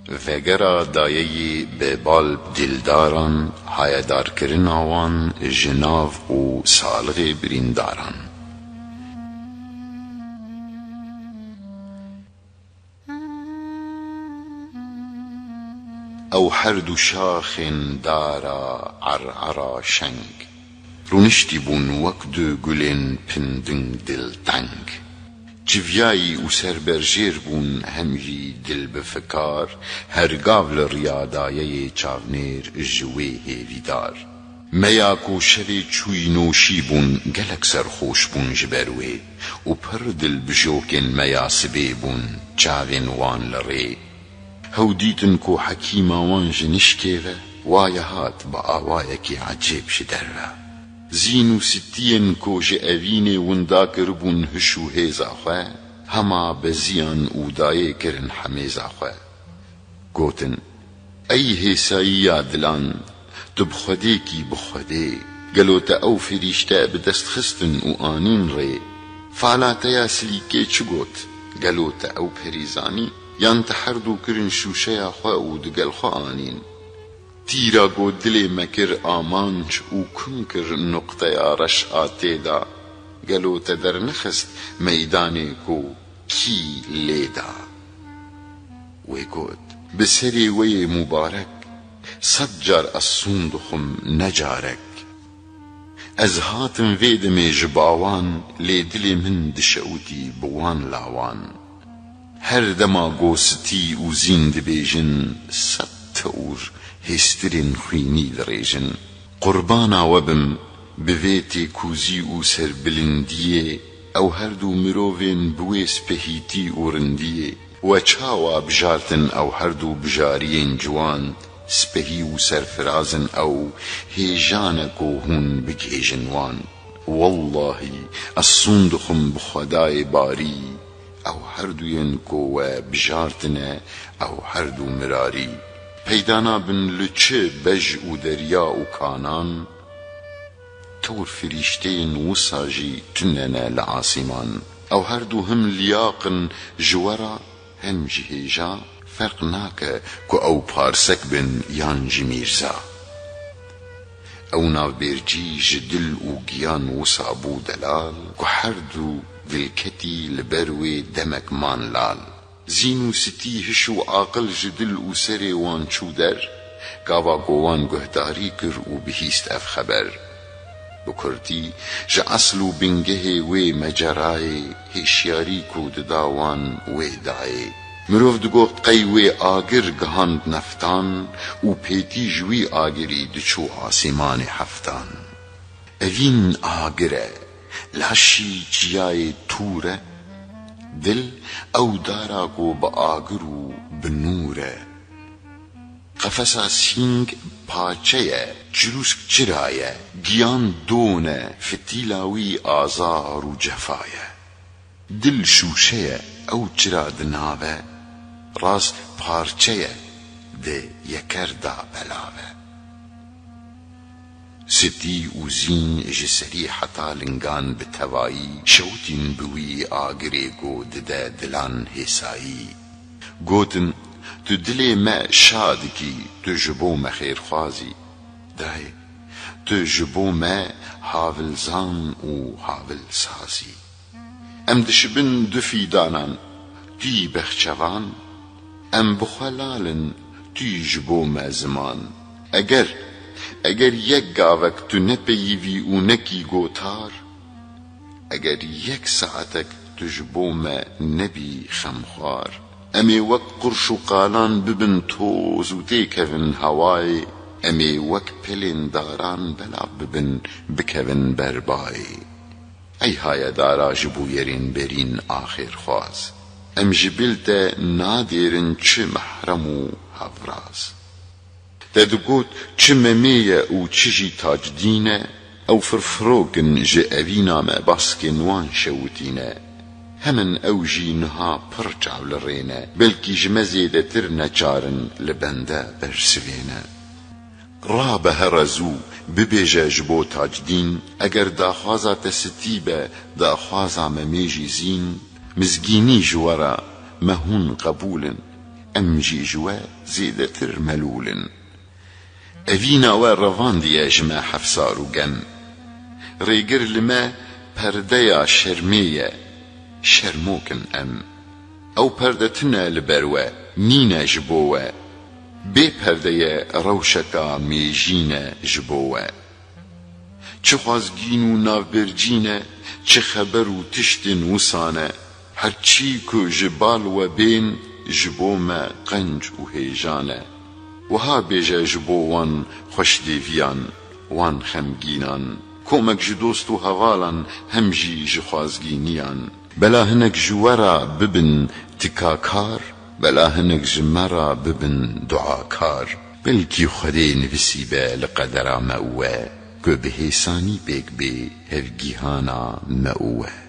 وگرا دایهی به بال دلداران هایدار کرن آوان جناو و سالغ برینداران. او هر دو شاخن دارا عرعرا شنگ رونشتی بون وک دو گلین پندنگ دل تنگ جویایی و سر برجیر بون همی دل بفکار هر گاول ریادایه چاونیر جوی هیویدار میاک و شوی چوی نوشی بون گلک سرخوش بون جبروی و پر دل بجوکن میاسبی بون چاوین وان لری هو دیتن کو حکیم آوان جنشکه و وای هات با آوایکی عجیب شدره زینو ستین کو جاوین وندا کربون هشو هیزا خواه هما بزیان او دایه کرن حمیزا خواه گوتن ای هیسایی دلان تو بخوده کی بخوده گلوتا او فریشته بدست خستن او آنین ری فعلاتا یا سلیکه چو گوت گلوتا او پریزانی یان تحردو کرن شوشه خواه و دگل خواه آنین تیرا گو دل مکر آمانچ او کن کر نقطه رشعاته دا گلو تدر نخست میدانی کو کی لیدا وی گود بسری وی مبارک صد جار السون دخم نجارک از هاتم ویدم جباوان لی دل من دشعوتی بوان لاوان هر دما گوستی و زیند بیجن صد تور هسترین خوینی دریجن قربانا وبم بویتی کوزی و سر بلندیه او هر دو مروین بویس پهیتی و رندیه و چاوا بجارتن او هر دو بجارین جوان سپهی و سرفرازن او هیجانکو هون بگیجنوان والله الصندخم بخدای باری او هر دوین کو بجارتنه او هر دو مراری پیدانا بن لچه بج و دریا و کانان تور فریشته نوساجی تننه لعاصمان او هر دو هم لیاقن جورا هم جهیجا فرق ناکه که او پارسک بن یان جمیرزا او ناو بیرجی جدل و گیان وصابو دلال که هر دو دلکتی لبروی دمک مان لال زینو ستی هشو عاقل جدل و سر وان چو در گاوا گوان گهداری کر و بهیست اف خبر بکردی جا اصل و بنگه وی مجرای هشیاری کو دداوان وی دای مروف دگو قیوی آگر گهاند نفتان و پیتی جوی آگری دچو آسمان هفتان اوین آگره لاشی جیای توره دل او دارا کو با آگرو بنوره قفصا سینگ پاچه جروسک چرایه گیان دونه فتیلاوی آزار و جفایه دل شوشه او چرا دناوه راست پارچه ده یکردا بلاوه ستی و زین جسری حتا لنگان بتوایی شوتین بوی آگری گو دده دلان حسایی گوتن تو دلی ما شاد کی تو جبو ما خیر خوازی دای تو جبو ما حاول زان و حاول سازی ام دشبن دفی دانان تی بخچوان ام بخلالن تی جبو ما زمان اگر یک گاوک تو نپیوی و نکی گوتار اگر یک ساعتک تو جبو ما نبی خمخوار امی وک قرش و قالان ببن توز و تیکوین هوای امی وک پلین داران بلا ببن بکوین بربای ای های دارا جبو یرین برین آخر خواز ام جبلت نادیرن چه محرم و هفراز تدگوت چه ممیه او چه جی تاج دینه او فرفروگن جه اوینا ما باسکن وان شوتینه همن او جینها پر چاول رینه بلکی جمزیده تر نچارن لبنده برسوینه را به هرزو ببیجه جبو تاج دین اگر داخوازا تستیبه داخوازا ممیجی زین مزگینی جورا مهون قبولن ام جیجوه زیده تر ملولن اوینا و روان دیا جما حفصار و گم ریگر لما پرده شرمیه شرموکن ام او پرده تنه لبروه نینه جبوه بی پرده روشکا میجینه جبوه چه خوازگین و نافبرجینه چه خبر و تشتن وسانه هرچی که جبال و بین جبومه قنج و هیجانه وها بیجه جبو وان خوش دیویان وان خمگینان کومک جدوست و هوالان هم جی جخوازگینیان بلا هنک جوارا ببن تکاکار بلا هنک جمرا ببن دعاکار بلکی خودی نفسی به لقدرا مأوه که بهیسانی بیگ بی هفگیهانا مأوه